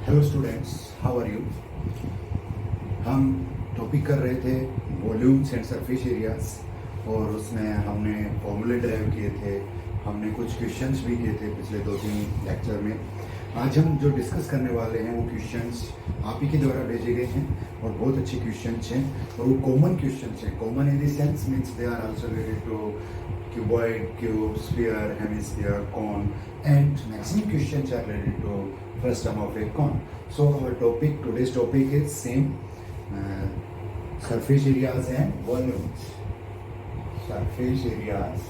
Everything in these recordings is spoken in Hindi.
Hello students, how are you. हम टॉपिक कर रहे थे वॉल्यूम्स एंड सरफेस एरियाज और उसमें हमने फॉर्मूले ड्राइव किए थे, हमने कुछ क्वेश्चंस भी किए थे पिछले 2-3 लेक्चर में। आज हम जो डिस्कस करने वाले हैं वो क्वेश्चंस आप ही के द्वारा भेजे गए हैं और बहुत अच्छे क्वेश्चंस हैं और वो कॉमन क्वेश्चंस हैं। Common in the sense means they are also related to cuboid, cube, sphere, hemisphere, cone, and maximum questions are related to frustum of a cone. So our topic, today's topic is same, surface areas and volumes. Surface areas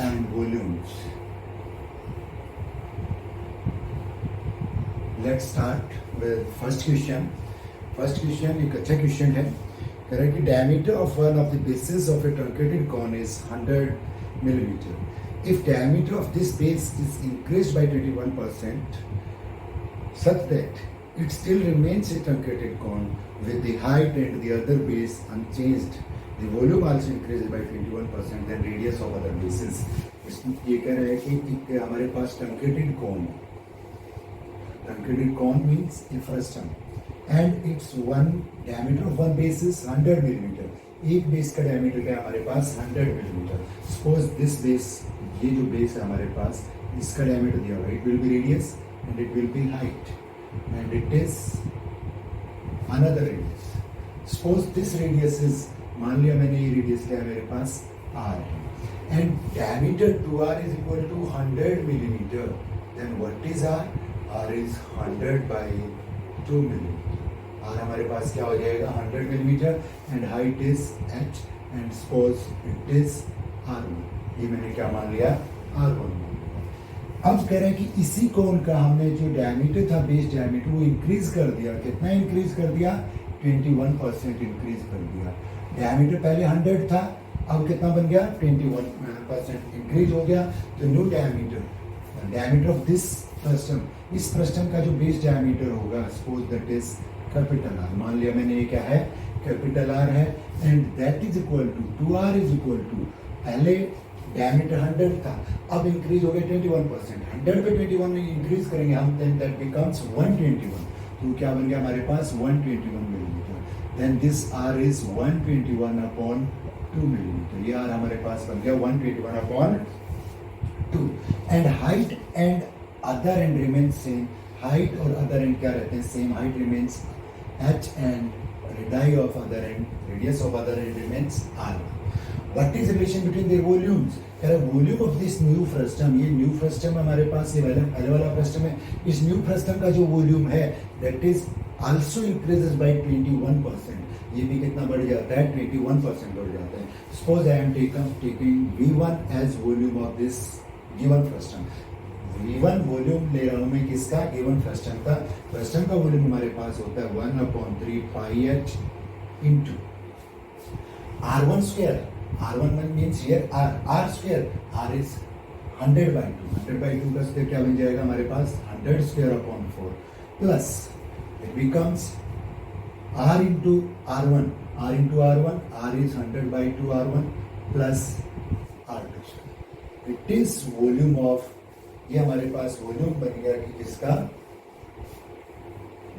and volumes. Let's start with first question. First question एक अच्छा क्वेश्चन है। कह रहा है कि diameter of one of the bases of a truncated cone is 100 millimeter. If diameter of this base is increased by 21%, such that it still remains a truncated cone with the height and the other base unchanged, the volume also increases by 21%, then radius of other bases. ये कह रहा है कि एक हमारे पास truncated cone है। Truncated cone means a frustum. And its one diameter of one base is 100 millimeter. एक बेस का डायमीटर क्या है हमारे पास 100 मिलीमीटर। सपोज दिस बेस, ये जो बेस है हमारे पास, इसका डायमीटर दिया हुआ है, it will be radius and it will be height and it is another radius. Suppose this radius is, मान लिया मैंने ये रेडियस क्या है मेरे पास r है and diameter 2r is equal to 100 millimetre, then what is r? r is 100 by 2 millimetre. और हमारे पास क्या हो जाएगा 100 millimetre and height is h and suppose it is r1। ये मैंने क्या मान लिया r1। अब कह रहे हैं कि इसी कोण का हमने जो डायमीटर था, बेस डायमीटर, वो इंक्रीज कर दिया। कितना इंक्रीज कर दिया? 21% इंक्रीज कर दिया। डायमीटर पहले 100 था, अब कितना बन गया? 21% इंक्रीज हो गया। तो new diameter of this frustum, इस फ्रस्टम का जो बेस डायमीटर होगा, suppose that is capital R. मान लिया मैंने ये क्या है कैपिटल आर है and that is equal to 2r is equal to, पहले डायमीटर 100 था, अब इंक्रीज हो गया 21%। 100 पे 21 में इंक्रीज करेंगे हम, देन दैट बिकम्स 121। तो क्या बन गया हमारे पास 121 millimetre. Then this r is 121 upon 2 millimetre. ये r हमारे पास बन गया 121 upon 2 and height and other end remain same. Height और अदर एंड क्या रहते हैं? Same. Height remains h and radii of other end, radius of other end remains r. What is the relation between their volumes? कह रहा volume of this new frustum, ये न्यू फ्रस्टम हमारे पास, ये पहले वाला फ्रस्टम है, इस न्यू फ्रस्टम का जो वॉल्यूम है that is also increases by 21%। ये भी कितना बढ़ जाता है? 21% बढ़ जाता है। Suppose I am taking v1 as volume of this given frustum. V1 volume ले रहा हूं मैं किसका? गिवन फ्रस्टम का। फ्रस्टम का वॉल्यूम हमारे पास होता है 1/3 pi h into r1 square. r1 means here r square, r is 100 by 2। 100 by 2 का स्क्वायर क्या बन जाएगा हमारे पास? 100 square upon 4 plus it becomes r into r1। r into r1, r is 100 by 2 r1 plus r2। It is volume of, ये हमारे पास वॉल्यूम बन गया कि किसका?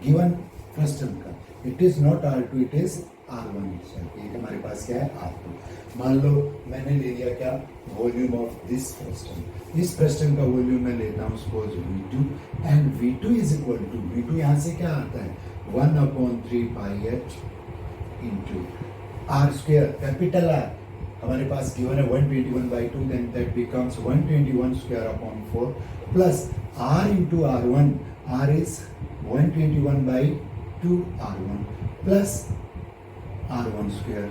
गिवन फ्रस्टम का। It is not r2, it is r1 itself. ये हमारे पास क्या है? r2। मान लो मैंने ले लिया क्या? Volume of this frustum. इस फ्रस्टम का वॉल्यूम मैं लेता हूँ suppose v2 and v2 is equal to, v2 यहाँ से क्या आता है? 1/3 pi h into r square, capital R हमारे पास गिवन है 121 by 2, then that becomes 121 square upon 4 plus r into r1, r is 121 by 2 r1 plus r1 square.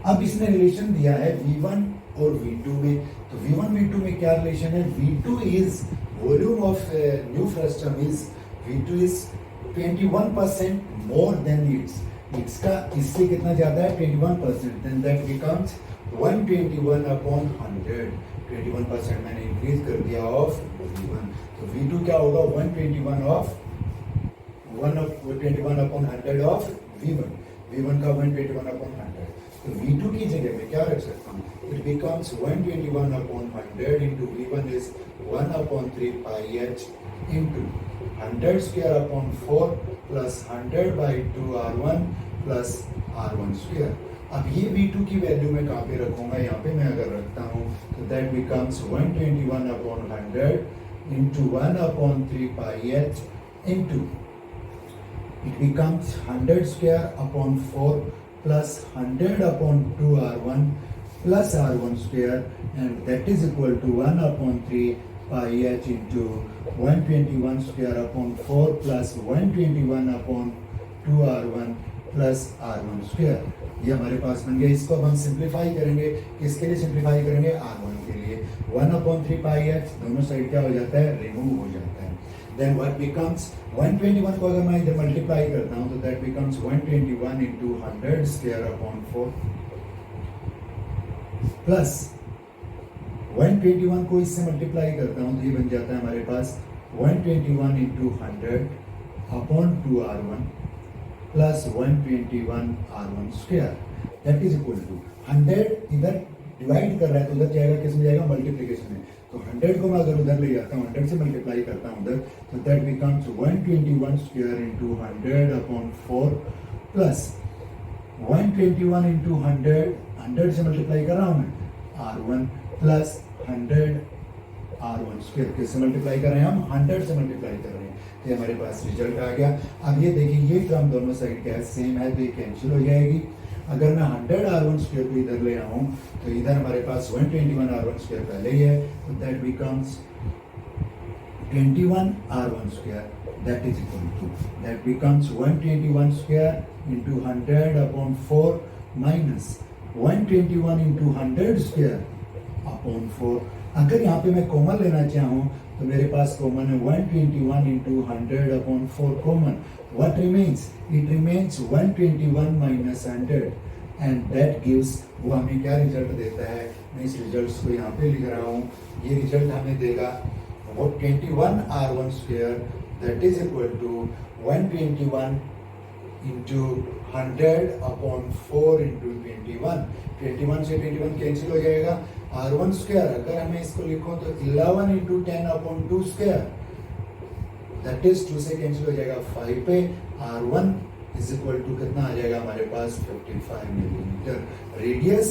अब इसने रिलेशन दिया है v1 और v2 में, तो v1 v2 में क्या रिलेशन है? v2 is volume of new frustum is, v2 is 21% more than it's का, इससे कितना ज्यादा है? 21%। Then that becomes 121 upon 100। 21% मैंने इंक्रीज कर दिया ऑफ v1, तो v2 क्या होगा? 121 अपॉन 100 ऑफ v1। v1 का 121 अपॉन 100। तो V2 की जगह में क्या रख सकता हूँ, it becomes 121/100 into V1 is 1/3 pi h into 100 square upon 4 plus 100/2 R1 plus R1 square. अब ये V2 की वैल्यू मैं कहाँ पे रखूंगा, यहाँ पे मैं अगर रखता हूँ तो that becomes 121/100 into 1/3 pi h into it becomes 100 square upon 4 plus 100/2 R1 plus R1 square, and that is equal to 1/3 pi h into 121 square upon 4 plus 121/2 R1 plus R1 square। ये हमारे पास बन गया। इसको अब हम सिंप्लीफाई करेंगे, किसके लिए सिंप्लीफाई करेंगे, R1 के लिए। 1/3 pi h दोनों साइड क्या हो जाता है, रिमूव हो जाता है। Then what becomes 121 को अगर मैं इधर मल्टीप्लाई करता हूँ तो that becomes 121 into 100 square upon 4 plus 121 को इससे मल्टीप्लाई करता हूँ तो ये बन जाता है हमारे पास 121 into 100 upon 2 R1 plus 121 R1 square that is equal to 100 इधर डिवाइड कर रहा है तो उधर जाएगा, किस में जाएगा, मल्टीप्लिकेशन में। तो 100 को मैं अगर उधर ले जाता हूँ, 100 से मल्टीप्लाई करता हूँ उधर, तो that becomes 121 square into 100 upon 4 plus 121 into 100 से मल्टीप्लाई कर रहा हूँ मैं, R1 प्लस 100 R1 स्क्वायर। किससे मल्टीप्लाई कर रहे हैं हम, 100 से मल्टीप्लाई कर रहे हैं। तो हमारे पास रिजल्ट आ गया। अब ये देखिए ये टर्म दोनों साइड क्या है, सेम है, तो ये कैंसिल हो जाएगी। अगर मैं 100 R1 स्क्वायर को इधर ले आऊँ तो इधर हमारे पास 121 R1 स्क्वायर पहले ही है, तो that becomes 21 R1 square that is equal to, that becomes 121 square into 100 upon 4 minus 121 into 100 square upon 4। अगर यहाँ पे मैं कॉमन लेना चाहूँ तो मेरे पास कॉमन है 121 into 100 upon 4 common. What remains? It remains 121 minus 100 and that gives, वो हमें क्या रिजल्ट देता है, मैं इस रिजल्ट को यहाँ पे लिख रहा हूँ। ये रिजल्ट हमें देगा वो 21 R1 square that is equal to 121 into 100 upon 4 into 21 से 21 कैंसिल हो जाएगा। R1 स्क्वायर अगर हमें इसको लिखो तो 11 into 10 upon 2 square that is 2 से कैंसिल हो जाएगा 5 पे। R1 इज इक्वल टू कितना आ जाएगा हमारे पास 55 मिलीमीटर। रेडियस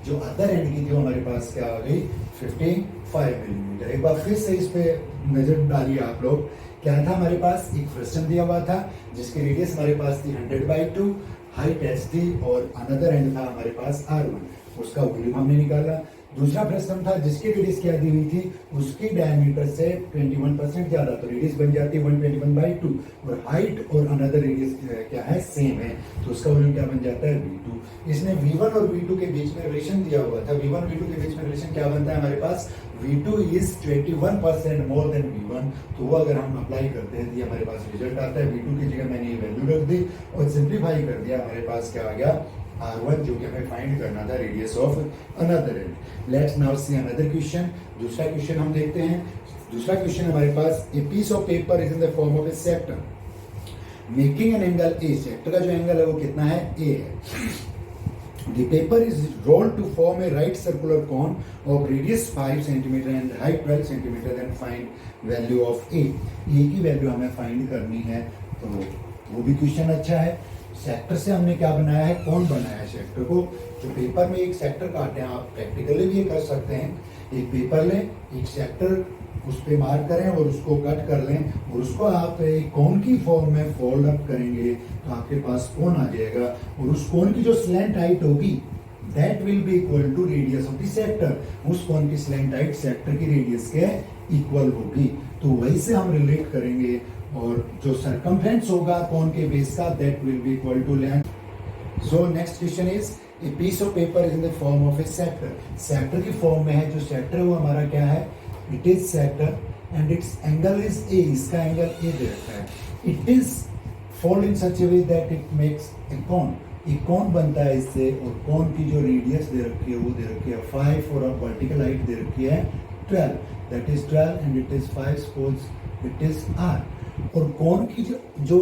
जो अदर एंड की थी हमारे पास क्या आ गई 55 मिलीमीटर। एक बार फिर से इस पे नजर डालिए आप लोग। क्या था हमारे पास, एक फ्रस्टम दिया हुआ था जिसकी रेडियस हमारे पास थी 100/2, हाइट h थी और अनदर एंड था हमारे पास R1, उसका वॉल्यूम हमने निकाला। दूसरा फ्रस्टम था जिसकी रेडियस क्या दी हुई थी, उसकी डायमीटर से 21% ज्यादा, तो रेडियस बन जाती है 121/2 और हाइट और अनदर रेडियस क्या है, सेम है, तो उसका वॉल्यूम क्या बन जाता है V2। इसने V1 और V2 के बीच में रिलेशन दिया हुआ था। V1 V2 के बीच में रिलेशन क्या बनता है हमारे पास, V2 is 21% more than V1, तो वो अगर हम अप्लाई करते हैं तो हमारे पास रिजल्ट आता है। V2 की जगह मैंने ये वैल्यू रख दी और सिंप्लीफाई कर दिया, हमारे पास क्या आ गया R1 जो कि हमें फाइंड करना था radius of another end. Let's now see another question. दूसरा क्वेश्चन हम देखते हैं। दूसरा क्वेश्चन हमारे पास, a piece of paper is in the form of a sector making an angle A. Sector का जो एंगल है वो कितना है, A है। The paper is rolled to form a right circular cone of radius 5 cm and height 12 cm. Then find value of A. A की वैल्यू हमें फाइंड करनी है, तो वो भी क्वेश्चन अच्छा है। सेक्टर से हमने क्या बनाया है, कौन बनाया है सेक्टर को। जो पेपर में एक सेक्टर काटे हैं, आप प्रैक्टिकली भी कर सकते हैं। एक पेपर लें, एक सेक्टर उस पे मार्क करें और उसको कट कर लें और उसको आप एक कोन की फॉर्म में फोल्ड अप करेंगे तो आपके पास कोन आ जाएगा और उस कोन की जो स्लैंट हाइट होगी that will be equal to radius of the sector. उस कोन की स्लैंट हाइट सेक्टर की रेडियस के इक्वल होगी, तो वही से हम रिलेट करेंगे और जो सरकमफ्रेंस होगा कोन के बेस का that will be equal to length. So next question is, a piece of paper is in the form of a sector. Sector की फॉर्म में है, जो सेक्टर है वो हमारा क्या है, it is sector and its angle is A. इसका एंगल ए दे रखा है। It is fold in such a way that it makes a cone. एक कोन बनता है इससे, और कोन की जो रेडियस दे रखी है वो दे रखी है 5 और वर्टिकल हाइट दे रखी है 12, that is 12 and it is 5 suppose it is R। और कोन की जो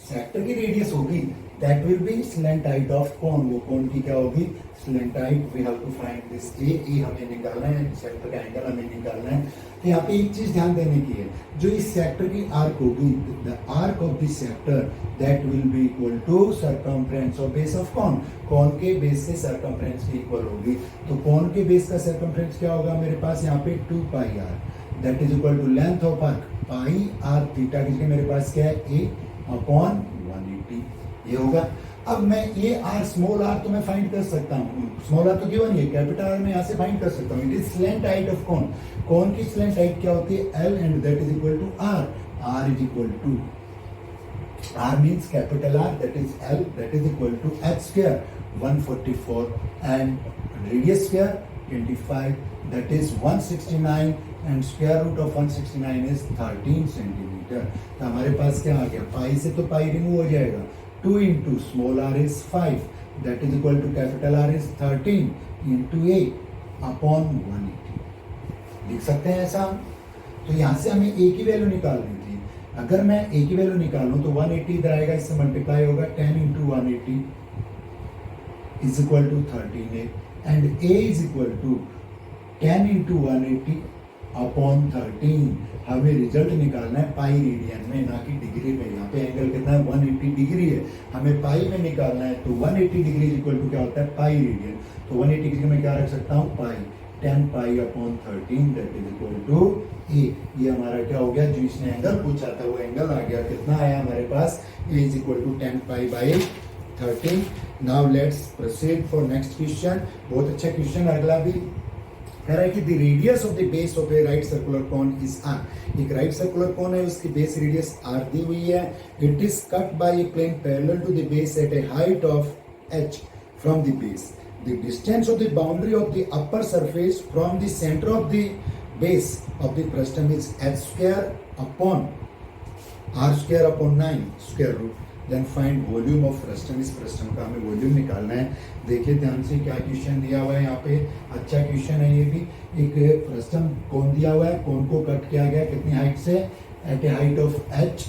सेक्टर की रेडियस होगी that will be slant height of cone, वो कोन की क्या होगी, slant height. We have to find this A हमें निकालना है, सेक्टर का एंगल हमें निकालना है। तो यहाँ पे एक चीज ध्यान देने की है, जो इस सेक्टर की आर्क होगी, the arc of this sector that will be equal to circumference of base of cone, cone के बेस से सर्कमफ्रेंस की इक्वल होगी। तो कोन के बेस का सर्कमफ्रेंस क्या होगा मेरे पास यहाँ पे 2 pi r, that is equal to length of arc pi r theta की मेरे पास क्या है a अपॉन 180, ये होगा। अब मैं ये आर स्मॉल आर तो मैं फाइंड कर सकता हूँ, स्मॉल आर तो गिवन है, कैपिटल आर मैं यहाँ से फाइंड कर सकता हूँ। It is slant height of cone, cone की स्लेंट हाइट क्या होती है L and that is equal to R, R is equal to R means capital R, that is L, that is equal to h square 144 and radius square 25, that is 169 and square root of 169 is 13 centimeter। तो हमारे पास क्या आ गया, पाई से तो पाई रिमूव हो जाएगा, 2 into small r is 5, that is equal to capital R is 13 into a upon 180। लिख सकते हैं ऐसा। तो यहाँ से हमें a की वैल्यू निकालनी थी, अगर मैं a की वैल्यू निकालूं तो 180 इधर आएगा, इससे मल्टीप्लाई होगा 10 into 180 is equal to 13a and a is equal to 10 into 180 upon 13। हमें रिजल्ट निकालना है पाई रेडियन में, ना कि डिग्री में। यहाँ पे एंगल कितना है 180 डिग्री है, हमें पाई में निकालना है। तो 180 डिग्री इज इक्वल टू क्या होता है पाई रेडियन। तो 180 डिग्री में क्या रख सकता हूँ pi, 10 pi upon 13 that is equal to A. ये हमारा क्या हो गया, जो इसने एंगल पूछा था वो एंगल आ गया, कितना आया हमारे पास, A is equal to 10 pi by 13। Now let's proceed for next question. बहुत अच्छा क्वेश्चन अगला भी कह रहा है कि the radius of the base of a right circular cone is R. एक राइट सर्कुलर कोन है, उसकी बेस रेडियस आर दी हुई है। It is cut by a plane parallel to the base at a height of h from the base. The distance of the boundary of the upper surface from the center of the base of the frustum is h square upon r square upon 9 square root। Then find volume of frustum। इस frustum का हमें वॉल्यूम निकालना है। देखिए ध्यान से क्या क्वेश्चन दिया हुआ है यहाँ पे, अच्छा क्वेश्चन है ये भी। एक फ्रस्टम कोन दिया हुआ है, कोन को कट किया गया कितनी हाइट से, at a height of h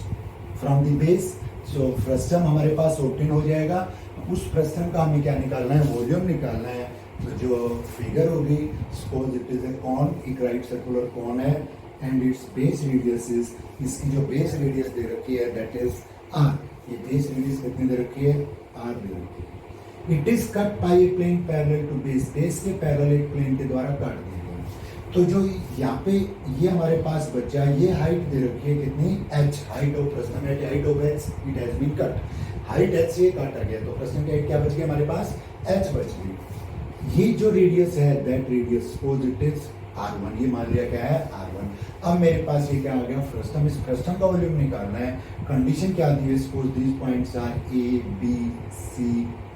from the base. So frustum हमारे पास ऑब्टेन हो जाएगा। उस फ्रस्टम का हमें क्या निकालना है, वॉल्यूम निकालना है। तो जो फिगर होगी, suppose it is a cone, एक राइट सर्कुलर कॉन है and its base radius is, इसकी जो बेस रेडियस दे रखी है दैट इज आर। ये बेस रेडियस कितनी दे रखी है, आर दे रखी है। It is cut by a plane parallel to base, base के पैरेलल एक प्लेन के द्वारा काट दिया गया। तो जो यहाँ पे ये हमारे पास बचा, ये हाइट दे रखी है कितनी, h, height of frustum at height of h it has been cut, height h से काटा गया। तो फ्रस्टम की हाइट क्या बच गई हमारे पास, h बच गई। ये जो रेडियस है that radius suppose it is r1, ये मान लिया क्या है r1। अब मेरे पास ये क्या आ गया फ्रस्टम, इस फ्रस्टम का वॉल्यूम निकालना है। कंडीशन क्या दी है, suppose this points are a b c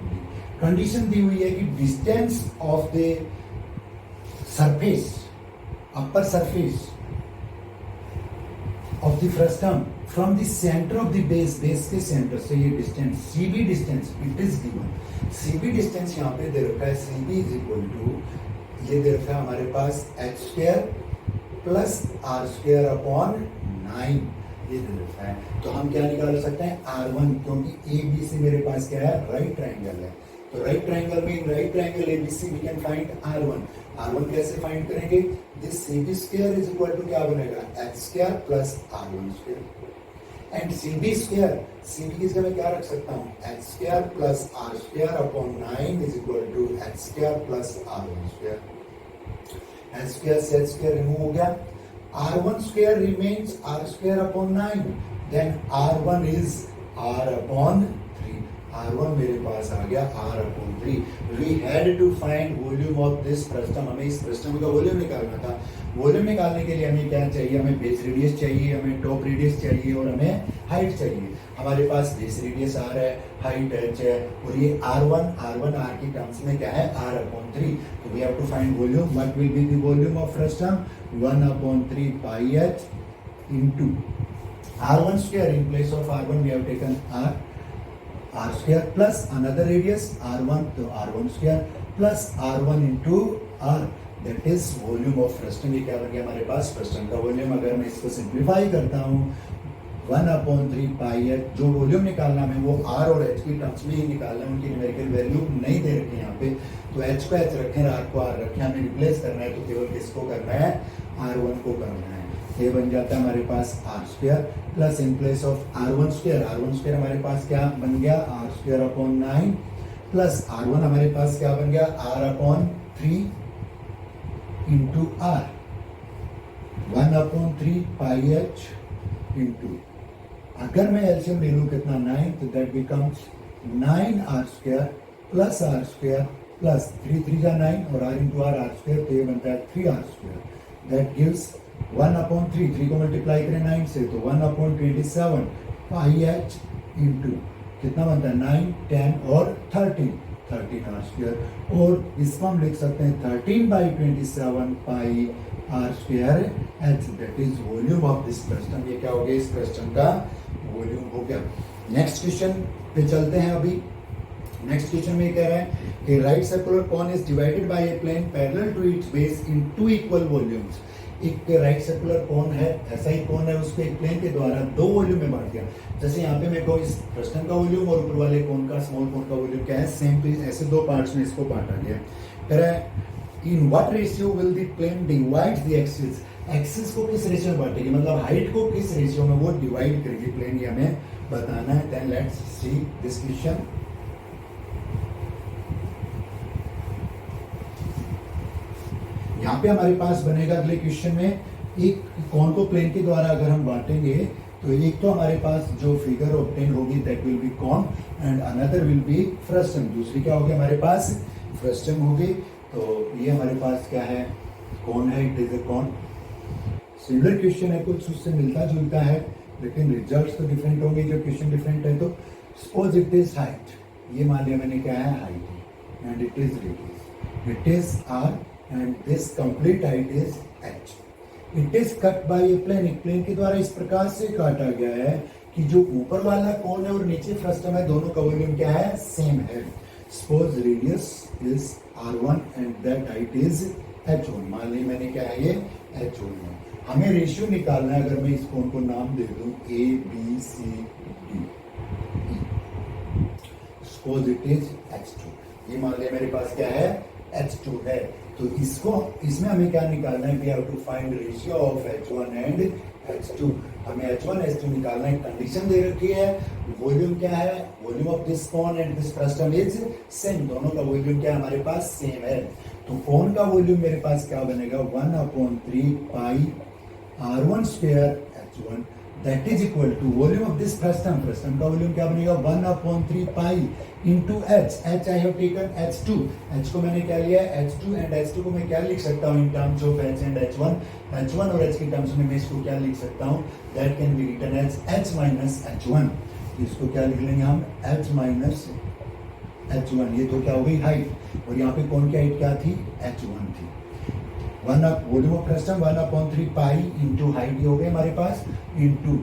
d। Condition दी हुई है कि distance of the surface, upper surface of the frustum from the center of the base, base के center से ये distance CB distance it is given। CB distance यहाँ पे दे रखा है, CB is equal to, ये दे रखा है हमारे पास h square plus r square upon 9, ये दे रखा है। तो हम क्या निकाल सकते हैं R1, क्योंकि ABC मेरे पास क्या है, राइट ट्राइंगल है। तो राइट ट्राइंगल में, in right triangle ABC we can find R1। R1 कैसे फाइंड करेंगे, this CB square is equal to क्या बनेगा, h square plus R1 square. And CB square, CB की जगह क्या रख सकता हूँ, h square plus R square upon 9 is equal to h square plus R1 square. h square से h स्क्वायर रिमूव हो गया, R1 square remains R square upon 9, then R1 is R upon 3। R1 मेरे पास आ गया R upon 3। We had to find volume of this frustum। हमें इस फ्रस्टम का वॉल्यूम निकालना था। वॉल्यूम निकालने के लिए हमें क्या चाहिए, हमें बेस रेडियस चाहिए, हमें टॉप रेडियस चाहिए और हमें हाइट चाहिए। हमारे पास बेस रेडियस R है, हाइट h है, और ये R1 R की टर्म्स में क्या है, R अपॉन 3। तो we have to find volume। What will be the volume of frustum, 1 upon 3 pi h into R1 square। In place of R1 we have taken R square plus another radius R1, तो R1 square plus R1 into R, that is volume of frustum। ये क्या बन गया हमारे पास, फ्रस्टम का वॉल्यूम। अगर मैं इसको सिंप्लीफाई करता हूँ 1/3 पाई एच। जो वॉल्यूम निकालना है वो आर और एच की टर्म्स में ही निकालना है, उनकी न्यूमेरिकल वैल्यू नहीं दे रखी है यहाँ पे। तो एच को एच रखें, आर को आर रखें, हमें रिप्लेस करना है तो केवल किसको करना है, R1 को करना है। ये बन जाता है हमारे पास r square plus in place of R1 square हमारे पास क्या बन गया, R²/9 प्लस R1 हमारे पास क्या बन गया, R/3 into R, 1/3 pi H into, अगर मैं एलसीएम ले लूं कितना 9, तो that becomes 9R² plus R² plus 3 जा 9 और R इंटू आर R², तो ये बनता है 3R²। दैट गिव्स 1/3, 3 को मल्टीप्लाई करें 9 से तो 1/27 पाई एच इंटू कितना बनता है 9, 10 और 13R²। और इसको हम लिख सकते हैं 13/27 पाई R² H, that is volume of this frustum. ये क्या हो गया, इस फ्रस्टम का वॉल्यूम हो गया। नेक्स्ट क्वेश्चन पे चलते हैं। अभी नेक्स्ट क्वेश्चन में कह रहा है कि right circular cone is divided by a plane parallel to its base in 2 equal volumes. एक राइट सर्कुलर कोन है, ऐसा ही कोन है, उसको एक प्लेन के द्वारा 2 वॉल्यूम में बांट दिया। जैसे यहाँ पे मेरे को इस फ्रस्टम का वॉल्यूम और ऊपर वाले कोन का, स्मॉल कोन का वॉल्यूम क्या है, सेम। तो ऐसे 2 पार्ट्स में इसको बांटा गया। कह रहा है in what ratio will the plane divide the axis. Axis को किस रेशियो में बांटेगी, मतलब हाइट को किस रेशियो में वो डिवाइड करेगी प्लेन, ये हमें बताना है। Then let's see this question. यहाँ पे हमारे पास बनेगा अगले क्वेश्चन में, एक कोन को प्लेन के द्वारा अगर हम बांटेंगे तो एक तो हमारे पास जो फिगर ऑब्टेन होगी that will B cone and another will be frustum. दूसरी क्या होगी हमारे पास, फ्रस्टम होगी। तो ये हमारे पास क्या है, कोन है, it is A cone. Similar question है, कुछ उससे मिलता जुलता है, लेकिन रिजल्ट्स तो डिफरेंट होंगे। जो क्वेश्चन डिफरेंट है तो सपोज इट इज हाइट, ये मान लिया मैंने क्या है height, and it is radius, it is R and this complete height is h. It is cut by a plane. एक प्लेन के द्वारा इस प्रकार से काटा गया है कि जो ऊपर वाला कोन है और नीचे फ्रस्टम है, दोनों का वॉल्यूम क्या है, सेम है। Suppose radius is r1 and that height is h1। मान ली मैंने क्या है, ये h1 है। हमें रेशियो निकालना है। अगर मैं इस कोन को नाम दे दूं a b c d, suppose it is h2। ये मान लिया मेरे पास क्या है, h2 है। तो इसको, इसमें हमें क्या निकालना है, we have to find ratio of h1 and h2। हमें h1 h2 निकालना है। कंडीशन दे रखी है, वॉल्यूम क्या है, volume of this cone and this frustum is same. दोनों का वॉल्यूम क्या है हमारे पास, सेम है। तो कोन का वॉल्यूम मेरे पास क्या बनेगा, 1/3 pi r1² h1 that is equal to volume of this frustum. Frustum का वॉल्यूम क्या बनेगा, 1/3 pi into H. H I have taken h2, H को मैंने क्या लिया है h2, एंड h2 को मैं क्या लिख सकता हूँ in terms of h and h1। h1 और h की टर्म्स में मैं इसको क्या लिख सकता हूँ, that can be written as h minus h1। इसको क्या लिख लेंगे हम, h माइनस h1। ये तो क्या हो गई हाइट, और यहाँ पे कौन की हाइट क्या थी, h1 थी। Volume of frustum 1/3 pi into height हो गए हमारे पास, into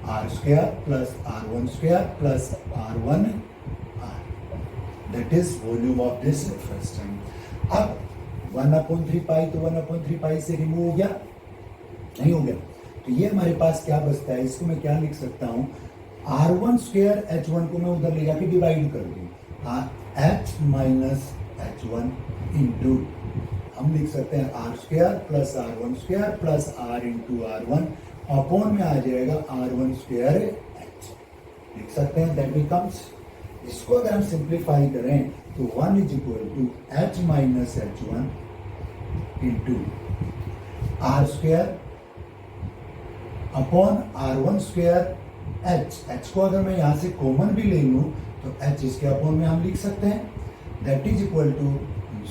r² plus r1² plus r1 that is volume of this frustum. अब 1/3 पाई, तो 1/3 पाई से रिमूव हो गया, नहीं हो गया, तो ये हमारे पास क्या बचता है, इसको मैं क्या लिख सकता हूँ, r1² h1 को मैं उधर ले जाके डिवाइड कर दूँ, h माइनस h1 इंटू हम लिख सकते हैं r² plus r1² plus r into r1 upon में आ जाएगा r1² h लिख सकते हैं। दैट बिकम्स, इसको अगर हम सिंप्लीफाई करें तो 1 is equal to h minus h1 into r² upon r1² h को अगर मैं यहाँ से कॉमन भी ले लूँ तो h इसके अपॉन में हम लिख सकते हैं, that is equal to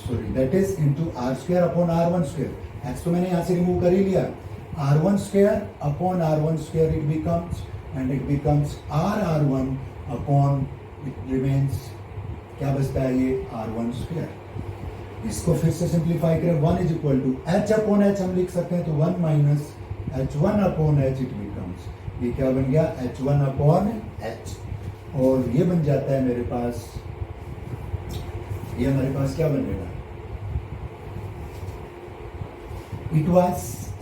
that is into r² upon r1²। h तो मैंने यहाँ से रिमूव कर ही लिया, r1² upon r1² it becomes, and it becomes r1 upon, it remains क्या बचता है ये r1²। इसको फिर से सिंप्लीफाई करें, 1 is equal to h upon h हम लिख सकते हैं, तो 1 minus h1 upon h it becomes, ये क्या बन गया h1 अपॉन h, और ये बन जाता है मेरे पास, ये हमारे पास क्या बनेगा, इट वाज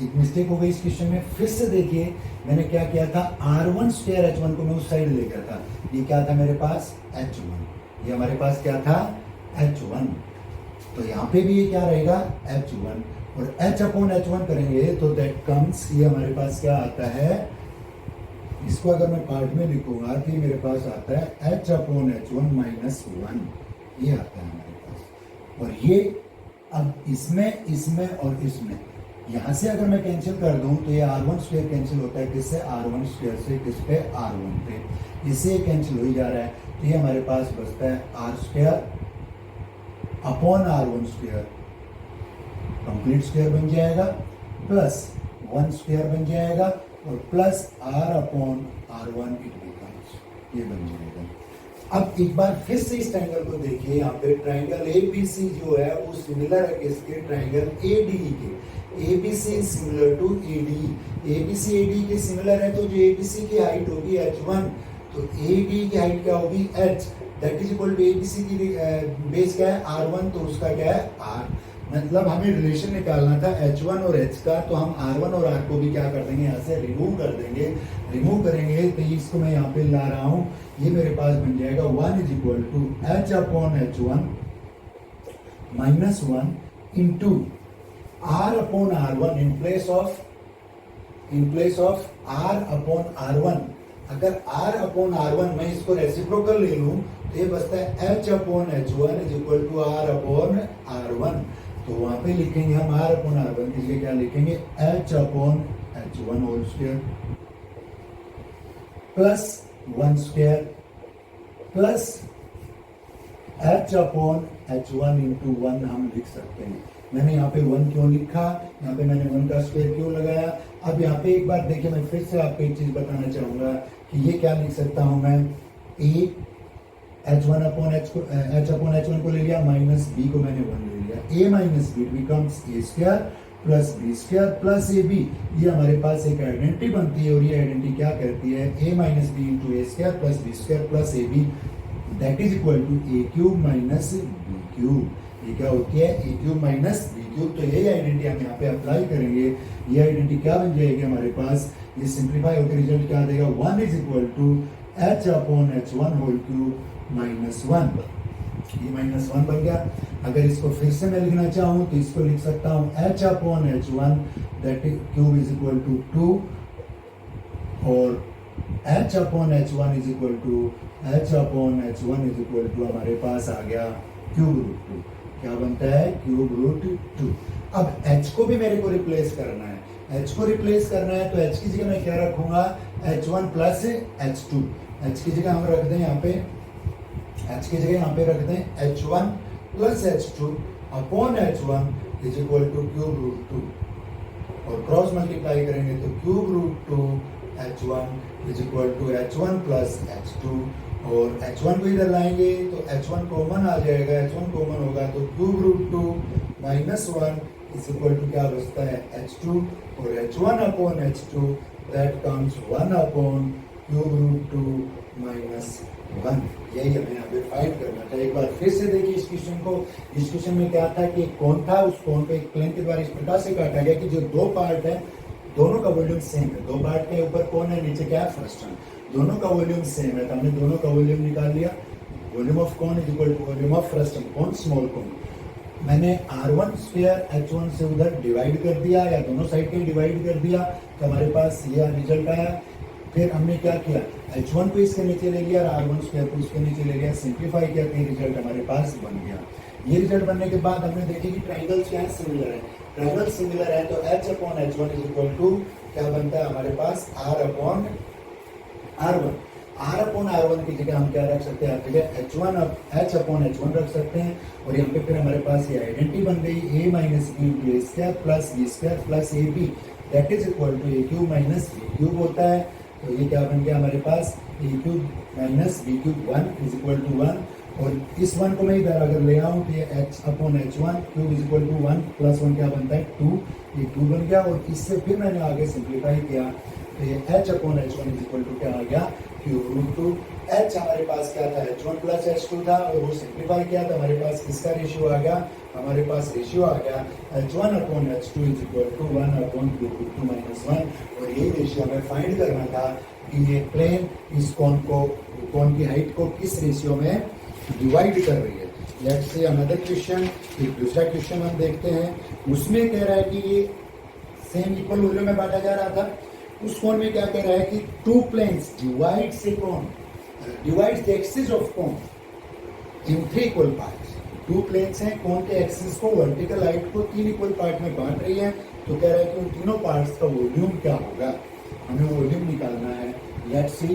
एक मिस्टेक हो गई इस क्वेश्चन में। फिर से देखिए मैंने क्या किया था, R1 स्क्वायर H1 को मैं उस साइड लेकर था, ये क्या था मेरे पास H1, ये हमारे पास क्या था H1, तो यहाँ पे भी ये क्या रहेगा H1 और H अपॉन H1 करेंगे तो दैट कम्स, ये हमारे पास क्या आता है, इसको अगर मैं पार्ट में लिखूंगा तो ये मेरे पास आता है H अपॉन H1 माइनस 1, ये आता है हमारे पास। और ये अब इसमें इसमें और इसमें यहाँ से अगर मैं कैंसिल कर दूं तो ये R1 स्क्वायर कैंसिल होता है किससे, R1 स्क्वायर से, किस पे R1 पे, इससे कैंसिल हो ही जा रहा है, तो ये हमारे पास बचता है R square upon R1 square, complete square बन जाएगा, प्लस 1 स्क्वायर बन जाएगा और plus R upon R1 it becomes, ये बन जाएगा। अब एक बार फिर से इस ट्रायंगल को देखिए, यहाँ पे ट्रायंगल ABC जो है वो सिमिलर है किसके, ट्रायंगल ADE के। ABC similar to ADE, ABC ADE के सिमिलर है, तो जो ABC की हाइट होगी H1, तो ADE की हाइट क्या होगी H, that is equal to ABC की बेस क्या है R1, तो उसका क्या है R। मतलब हमें रिलेशन निकालना था H1 और H का, तो हम R1 और R को भी क्या कर देंगे, यहाँ से रिमूव कर देंगे। रिमूव करेंगे तो इसको मैं यहाँ पे ला रहा हूँ, ये मेरे पास बन जाएगा 1 is equal to H upon H1 minus 1 into R upon R1 in place of R upon R1। अगर R अपॉन R1 मैं इसको रेसिप्रोकल ले लूं तो ये बचता है H upon H1 is equal to R upon R1। तो वहां पे लिखेंगे हम R अपॉन R1 के लिए क्या लिखेंगे, H upon H1 whole square plus 1 square plus H upon H1 into 1 हम लिख सकते हैं। मैंने यहाँ पे 1 क्यों लिखा, यहाँ पे मैंने 1 का स्क्वायर क्यों लगाया। अब यहाँ पे एक बार देखिए, मैं फिर से आपको एक चीज बताना चाहूंगा कि ये क्या लिख सकता हूं मैं, A H1 अपॉन H1 को ले लिया, माइनस B को मैंने 1 ले लिया, A minus B becomes A square plus B square plus AB। ये हमारे पास एक आइडेंटिटी बनती है और ये आइडेंटिटी क्या करती है, A minus B into A square plus B square plus AB that is equal to A cube minus B cube. ये क्या होती है, A cube minus B cube. तो यही आइडेंटिटी हम यहाँ पे अप्लाई करेंगे, ये आइडेंटिटी क्या बन जाएगी हमारे पास, ये सिंप्लीफाई होकर रिजल्ट क्या देगा, 1 is equal to H upon H1 whole cube minus 1, ये माइनस 1 बन गया। अगर इसको फिर से मैं लिखना चाहूँ तो इसको लिख सकता हूँ H upon H1 that cube is equal to 2 और H upon H1 is equal to H upon H1 is equal to हमारे पास आ गया क्यूब रूट 2, क्या बनता है क्यूब रूट 2। अब H को भी मेरे को रिप्लेस करना है, H को रिप्लेस करना है तो H की जगह मैं क्या रखूंगा, H1 प्लस H2। H की जगह हम रख दें यहाँ पे, H की जगह यहाँ पे रख दें H1 plus H2 upon H1 is equal to cube root 2 और क्रॉस मल्टीप्लाई करेंगे तो cube root 2 H1 is equal to H1 plus H2 और H1 को इधर लाएंगे तो H1 कॉमन आ जाएगा, H1 कॉमन होगा तो cube root 2 minus 1 is equal to क्या बचता है H2 और H1 upon H2 that comes 1 upon cube root 2 minus 1। यही हमें यहाँ पे फाइंड करना था। एक बार फिर से देखिए इस क्वेश्चन को। इस क्वेश्चन में क्या था कि एक कोन था, उस कोन पे एक प्लेन के द्वारा इस प्रकार से काटा गया कि जो दो पार्ट है दोनों का वॉल्यूम सेम है, दो पार्ट के ऊपर कौन है, नीचे क्या है फ्रस्टम, दोनों का वॉल्यूम सेम है, तो हमने दोनों का वॉल्यूम निकाल लिया। Volume of cone is equal to volume of frustum cone, small cone. मैंने R1 स्क्वायर H1 से उधर डिवाइड कर दिया या दोनों साइड के डिवाइड कर दिया तो हमारे पास ये रिजल्ट आया। फिर हमने क्या किया, H1 को इसके नीचे ले लिया और R1 स्क्वायर को इसके नीचे ले लिया, सिंप्लीफाई किया तो ये रिजल्ट हमारे पास बन गया। ये रिजल्ट बनने के बाद हमने देखी कि ट्राइंगल्स क्या है, सिमिलर है। ट्राइंगल सिमिलर है तो H upon H1 is equal to क्या बनता है हमारे पास R upon R1। R upon R1 की जगह हम क्या रख सकते हैं, हर जगह H अपॉन H1 रख सकते हैं और यहाँ पे फिर हमारे पास ये आइडेंटिटी बन गई A minus B into A square plus B square plus A B that is equal to A cube minus B cube होता है। तो ये क्या बन गया हमारे पास, A cube minus B cube 1 is equal to 1 और इस 1 को मैं इधर अगर ले आऊँ तो ये H upon H1 cube is equal to 1 plus 1 क्या बनता है 2, ये 2 बन गया और इससे फिर मैंने आगे सिंप्लीफाई किया तो ये H upon H1 is equal to क्या आ गया क्यूब रूट 2 एच हमारे पास क्या था, H1 प्लस H2 था, और वो सिंप्लीफाई किया तो हमारे पास किसका रेशियो आ गया, हमारे पास रेशियो आ गया H1 upon H2 is equal to 1 upon √2 minus 1। और ये रेशियो हमें फाइंड करना था कि ये प्लेन इस कोन की हाइट को किस रेशियो में डिवाइड कर रही है। लेट्स से अनदर क्वेश्चन, एक दूसरा क्वेश्चन हम देखते हैं। उसमें कह रहा है कि ये सेम इक्वल वॉल्यूम में बांटा जा रहा था। उस कोन में क्या कह रहा है कि two planes divides a cone, divides the axis of cone in 3 equal parts. Two planes हैं, कोन के एक्सिस को, वर्टिकल हाइट को 3 इक्वल पार्ट में बांट रही है। तो कह रहा है कि उन तीनों पार्ट्स का वॉल्यूम क्या होगा, हमें वॉल्यूम निकालना है। लेट्स सी,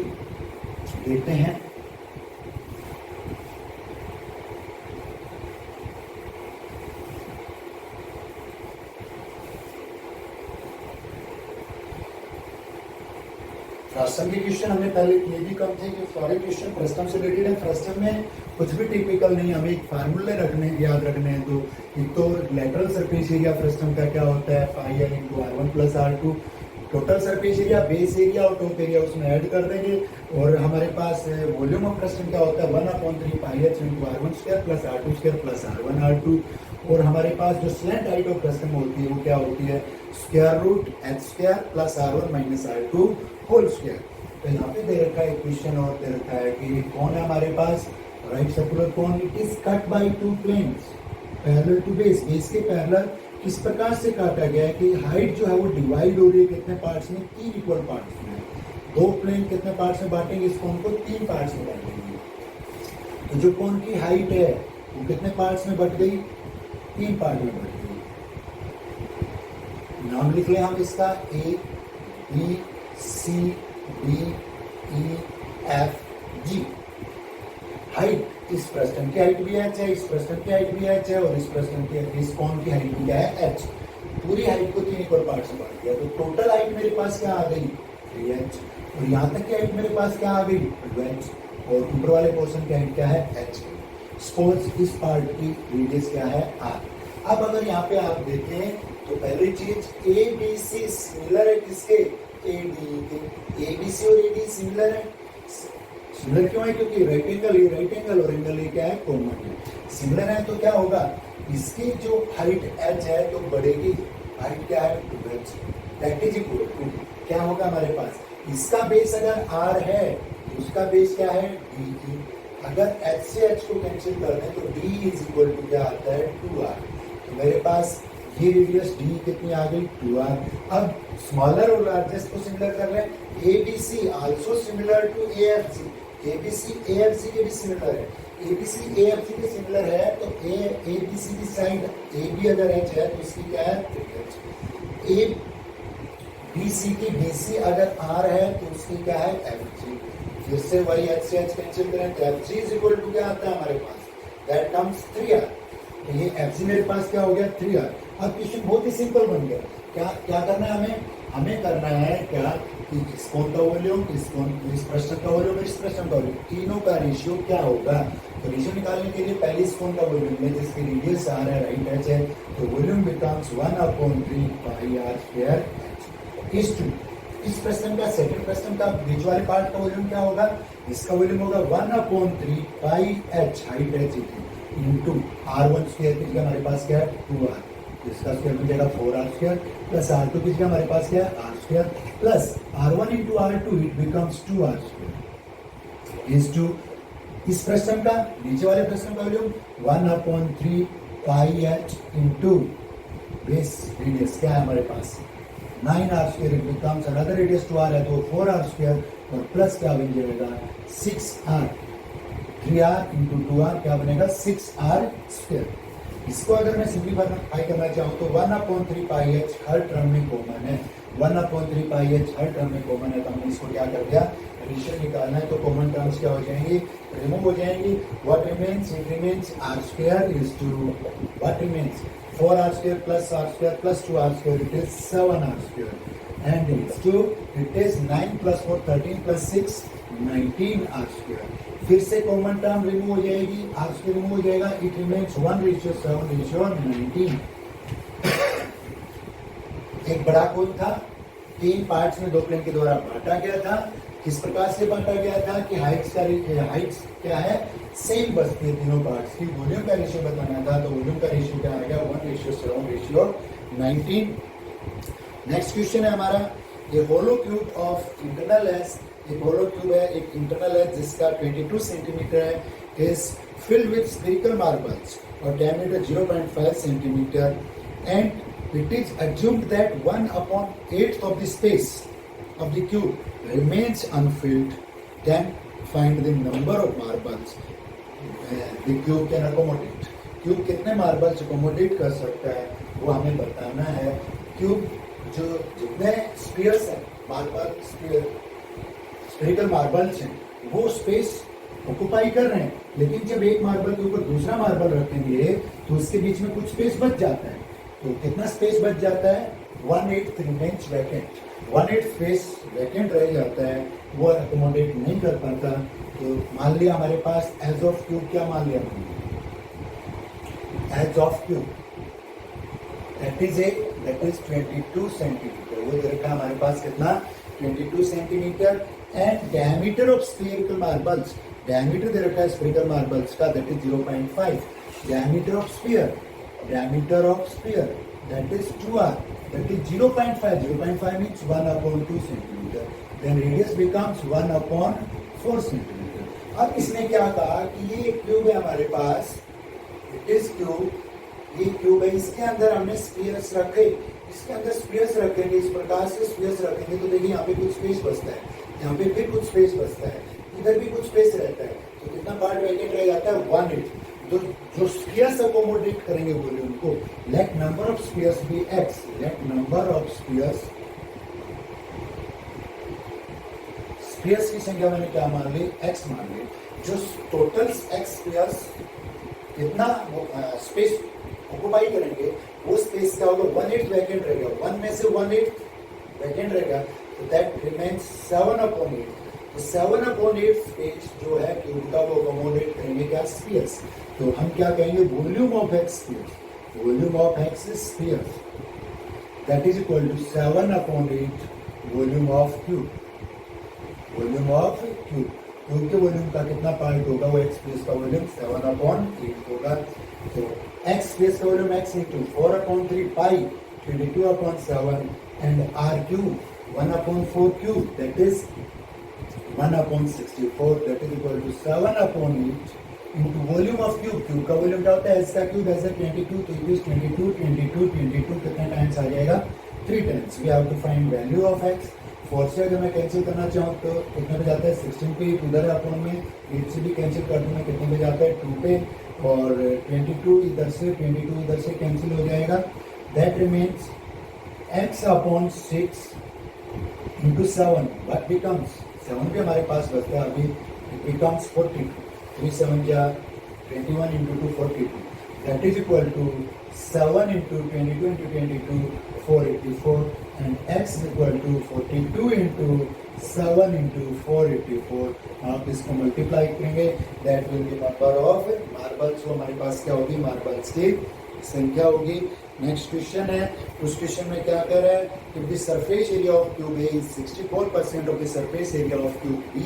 देखते हैं। फ्रस्टम के क्वेश्चन हमने पहले किए भी कम थे कि सारे क्वेश्चन फ्रस्टम से रिलेटेड है। फ्रस्टम में कुछ भी टिपिकल नहीं, हमें एक फार्मूले याद रखने हैं। तो एक तो लेटरल सरफेस एरिया फ्रस्टम का क्या होता है, pi R into R1 plus R2। Total surface area, base area और टॉप एरिया उसमें ऐड कर देंगे। और हमारे पास वॉल्यूम ऑफ फ्रस्टम क्या होता है, 1/3 pi H into R1 square plus R2 square plus R1 R2। और हमारे पास जो स्लैंट हाइट ऑफ फ्रस्टम होती है वो क्या होती है, square root H square plus R1 minus R2 whole square. तो यहाँ पे दे रखा है क्वेश्चन और दे रखा है कि कौन है हमारे पास, right circular cone, it is cut by two planes parallel to base. Base के पैरेलल किस प्रकार से काटा गया है कि हाइट जो है वो डिवाइड हो रही है कितने पार्ट्स में, 3 इक्वल पार्ट्स में। दो प्लेन कितने पार्ट्स में बांटेंगे, इस कोन को 3 पार्ट्स में बांटेंगे। तो जो कोन की हाइट है वो कितने पार्ट्स में बट गई, 3 पार्ट में बट गई। नाम लिख लें हम इसका, A B C D E F G। Height, इस फ्रस्टम की हाइट भी h है, इस फ्रस्टम की हाइट भी h है, और इस फ्रस्टम की, इस कोन की हाइट भी क्या है, h। पूरी हाइट को 3 इक्वल पार्ट से बांट दिया। तो टोटल हाइट मेरे पास क्या आ गई, 3h। और यहाँ तक की हाइट मेरे पास क्या आ गई, 2h। और ऊपर वाले पोर्शन की हाइट क्या है, h। सपोज इस पार्ट की रेडियस क्या है, r। अब अगर यहाँ पे आप देखें तो पहली चीज ए बी सी सिमिलर है किसके, ए डी के। ए बी सी और ए डी सिमिलर है। सिमिलर क्यों है, क्योंकि राइट एंगल और एंगल ये क्या है, कॉमन है। सिमिलर है तो क्या होगा, इसकी जो हाइट h है तो बड़े की हाइट क्या है, 2h। That is equal to क्या होगा हमारे पास, इसका बेस अगर r है तो उसका बेस क्या है, d। अगर h से h को कैंसिल कर दें तो d इज इक्वल टू क्या आता है, 2r। तो मेरे पास ये रेडियस d कितनी आ गई, 2r। अब स्मॉलर और लार्जेस्ट को सिमिलर कर रहे हैं। ABC also similar to AFC। ABC AFC के भी सिमिलर है। ABC AFC के सिमिलर है तो ABC की साइड AB अगर h है तो इसकी क्या है, 3h। ABC की BC अगर r है तो उसकी क्या है, FG। फिर से वही h से h कैंसिल करें तो FG इज इक्वल टू क्या आता है हमारे पास, दैट कम्स 3r। तो ये FG मेरे पास क्या हो गया, 3r। अब क्वेश्चन बहुत ही सिंपल बन गया। क्या करना है हमें करना है क्या कि इस कोन का वॉल्यूम, इस प्रश्न का वॉल्यूम, इस प्रश्न का वॉल्यूम, तीनों का रेशियो क्या होगा। तो रेशियो निकालने के लिए पहले इस कोन का वॉल्यूम है जिसकी रेडियस r है, राइट h है, तो वॉल्यूम बिकम्स 1/3 पाई r स्क्वायर h। इस प्रश्न का, सेकंड प्रश्न का बीच वाले पार्ट का वॉल्यूम क्या होगा, इसका वॉल्यूम होगा 1/3 pi h, height h into r1 square की जगह हमारे पास क्या है, 2r। इसका स्क्वायर मिल जाएगा 4r स्क्वायर प्लस r2 की जगह हमारे पास क्या है, r square plus r1 into r2 it becomes 2r square is to. इस प्रश्न का, नीचे वाले प्रश्न का volume 1/3 pi h into base radius क्या है हमारे पास 9r square, it becomes another radius 2r है तो 4r स्क्वायर और प्लस क्या बन जाएगा 6r। 3r इंटू 2r क्या बनेगा 6r स्क्वायर। इसको अगर मैं सिंप्लीफाई करना चाहूँ तो 1/3 पाई h हर टर्म में कॉमन है। 1/3 पाई h हर टर्म में कॉमन है तो हमने इसको क्या कर दिया, रेशियो निकालना है तो कॉमन टर्म्स क्या हो जाएंगे, रिमूव हो जाएंगी। What remains, it remains r square is to what remains 4r square plus r square plus 2r square, it is 7r square and its to it is 9 plus 4 13 plus 6 19r square. फिर से कॉमन टर्म रिमूव हो जाएगी, r स्क्वायर रिमूव हो जाएगा, इट रिमेन्स 1:7:19। एक बड़ा कोन था, 3 पार्ट्स में 2 प्लेन के द्वारा बांटा गया था। किस प्रकार से बांटा गया था कि हाइट्स क्या है, सेम बचती है तीनों पार्ट्स की। वॉल्यूम का रेशियो बताना था, तो वॉल्यूम का रेशियो क्या आ गया, 1:7:19। नेक्स्ट क्वेश्चन है हमारा, ये होलो क्यूब ऑफ इंटरनल एस, एक होलो क्यूब है, एक इंटरनल है जिसका 22 सेंटीमीटर है, is filled with spherical marbles और diameter 0.5 centimetre, and it is assumed that 1/8 of the space of the cube remains unfilled. Then find the number of marbles the cube can accommodate. Cube कितने मार्बल्स अकोमोडेट कर सकता है वो हमें बताना है। क्यूब जो जितने स्फीयर्स हैं, मार्बल स्फेरिकल मार्बल्स हैं, वो स्पेस ऑक्युपाई कर रहे हैं, लेकिन जब एक मार्बल के ऊपर दूसरा मार्बल रखेंगे तो उसके बीच में कुछ स्पेस बच जाता है। तो कितना स्पेस बच जाता है, 1/8 रिमेन्स वैकेंट, 1/8 स्पेस वैकेंट रह जाता है, वो अकोमोडेट नहीं कर पाता। तो मान लिया हमारे पास एज ऑफ क्यूब, क्या मान लिया हमने, edge of cube that is 22 centimetre, वो दे रखा है हमारे पास कितना, 22 centimetre. And diameter of spherical marbles, diameter दे रखा है स्फेरिकल मार्बल्स का, that is 0.5। Diameter of sphere that is 2r, that is 0.5, 0.5 means 1/2 centimeter, then radius becomes 1/4 centimeter। अब इसने क्या कहा कि ये क्यूब है हमारे पास, इट इज क्यूब, ये क्यूब है, इसके अंदर हमने स्फीयर्स रखे, इसके अंदर स्फीयर्स रखेंगे, इस प्रकार से स्फीयर्स रखेंगे तो देखिए यहाँ पे कुछ स्पेस बचता है, यहाँ पे फिर कुछ स्पेस बचता है, इधर भी कुछ स्पेस रहता है, तो कितना पार्ट वैकेंट रह जाता है, 1/8। तो जो स्फीयर्स अकोमोडेट करेंगे वॉल्यूम को, let number of spheres be x, let number of spheres की संख्या मैंने क्या मान ली, x मान ली। जो टोटल x स्फीयर्स कितना स्पेस ऑक्युपाई करेंगे, वो स्पेस क्या होगा, 1/8 वैकेंट रहेगा, 1 में से 1/8 वैकेंट रहेगा, तो दैट रिमेन्स 7/8। तो 7/8 स्पेस जो है क्यूब का वो अकोमोडेट करेंगे क्या, स्फीयर्स। तो हम क्या कहेंगे, volume of x spheres, volume of x spheres that is equal to 7/8 volume of cube, volume of cube. Cube के वॉल्यूम का कितना पार्ट होगा, वो x स्पेस का वॉल्यूम 7/8 होगा। तो x स्पेस का volume x into 4/3 pi 22/7 and r cube 1/4 cube, that is 1/64, that is equal to 7/8 into volume of cube। Cube का वॉल्यूम क्या होता है, इसका क्यूब ऐसे 22, तो इट इज 22 कितना टाइम्स आ जाएगा, 3 times. We have to find value of x। 4 से अगर मैं कैंसिल करना चाहूँ तो कितने पे जाता है, 16 पे, उधर है अपॉन में, 8 से भी कैंसिल कर दूँ मैं, कितने पे जाता है, 2 पे, और 22 इधर से, 22 इधर से कैंसिल हो जाएगा, that remains x/6 into 7, what becomes 7 पे हमारे पास बचता है अभी, it becomes 42, 3 7 जा 21 into 2 42, that is equal to 7 into 22 into 22 484, and x is equal to 42 into 7 into 484। आप इसको मल्टीप्लाई करेंगे, that will be number of marbles, वो हमारे पास क्या होगी, मार्बल्स की संख्या होगी। नेक्स्ट क्वेश्चन है, उस क्वेश्चन में क्या कर रहा है, if the surface area of cube A is 64% of the surface area of cube B,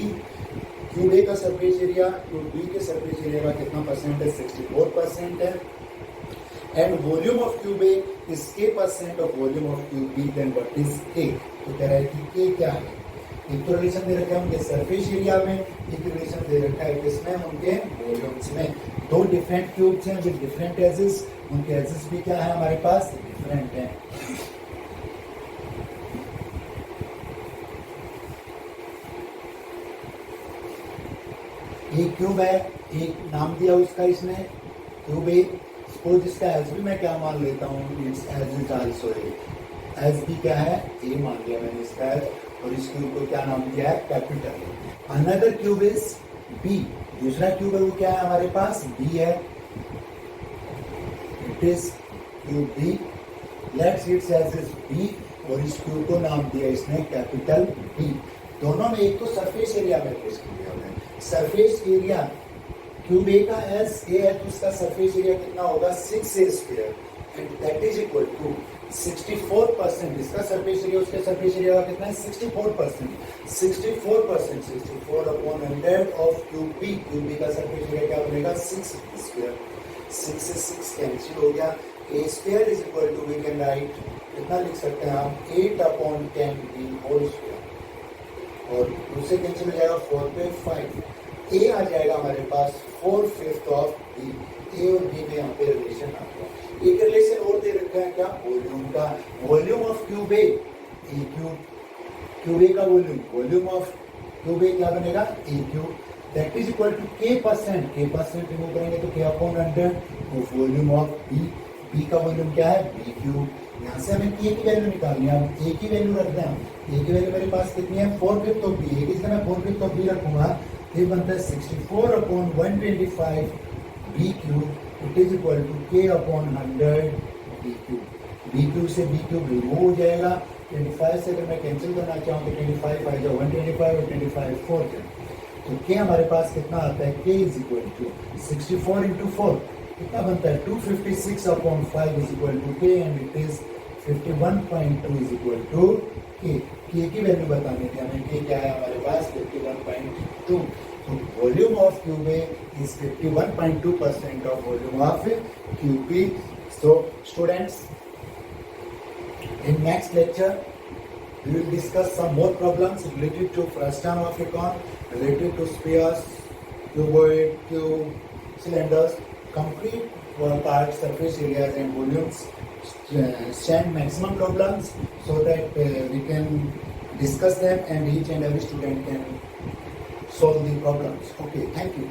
cube A का सरफेस एरिया क्यूब B के सरफेस एरिया का कितना परसेंट है, 64% है, and volume of cube A is k% of volume of cube B, then what is K। तो कह रहा है कि K क्या है, एक तो रिलेशन दे रखा है उनके सरफेस एरिया में, एक रिलेशन दे रखा है किसमें, उनके वॉल्यूम्स में। दो डिफरेंट क्यूब्स हैं विद डिफरेंट एजेस, उनके एजेस भी क्या है हमारे पास, डिफरेंट हैं। एक क्यूब है, एक नाम दिया उसका इसने क्यूब ए, सपोज इसका एज भी मैं क्या मान लेता हूँ, its edge is also A, edge भी क्या है, ए मान लिया मैंने इसका एज, और इस क्यूब को क्या नाम दिया है, capital. Another cube is B, दूसरा क्यूब है वो क्या है हमारे पास, बी है, it is cube B, let's its edge is B, और इस क्यूब को नाम दिया इसने कैपिटल बी। दोनों में एक तो सरफेस एरिया में पेश किया हुआ है, सरफेस एरिया क्यूब ए का एज ए है तो उसका सरफेस एरिया कितना होगा, 6 A square, and that is equal to 64%, इसका सरफेस एरिया उसके सरफेस एरिया का कितना है 64%, 64 अपॉन 100 ऑफ क्यूब बी का सरफेस एरिया क्या बनेगा 6 स्क्वायर, 6 से 6 कैंसिल हो गया, A square is equal to we can write कितना लिख सकते हैं हम 8 अपॉन 10 बी होल स्क्वायर और उससे कैंसिल हो जाएगा 4 पे 5, ए आ जाएगा हमारे पास 4/5 ऑफ बी, ए और बी में यहाँ पे रिलेशन आ गया। एक रिलेशन और दे रखा है क्या वॉल्यूम का, volume of cube A cube A का वॉल्यूम ऑफ क्यूब ए क्या बनेगा A cube that is equal to K percent remove करेंगे तो K upon 100 of volume of B का वॉल्यूम क्या है बी क्यूब। यहाँ से हमें के की वैल्यू निकालनी है, हम ए की वैल्यू रखते हैं, ए की वैल्यू मेरे पास कितनी है 4/5 ऑफ बी, ए की जगह मैं 4/5 ऑफ बी रखूंगा, ये बनता है 64 upon 125 B cube it is equal to K upon 100 B cube से बी क्यूब रिमूव हो जाएगा, 25 से अगर मैं कैंसिल करना चाहूँ तो 25 आएगा 125 और 25 4 तो के हमारे पास कितना आता है के इज इक्वल टू 64 इंटू 4 कितना बनता है 256 upon 5 is equal to K and it is 51.2 is equal to K की वैल्यू बतानी थी हमें, के क्या है हमारे पास 51.2, so volume of cube A is 51.2% of volume of cube B. So students, in next lecture we will discuss some more problems related to frustum of a cone, related to spheres, cuboid, cube, cylinders, complete parts, surface areas and volumes, stand maximum problems so that we can discuss them and each and every student can solve the problems. Okay, thank you.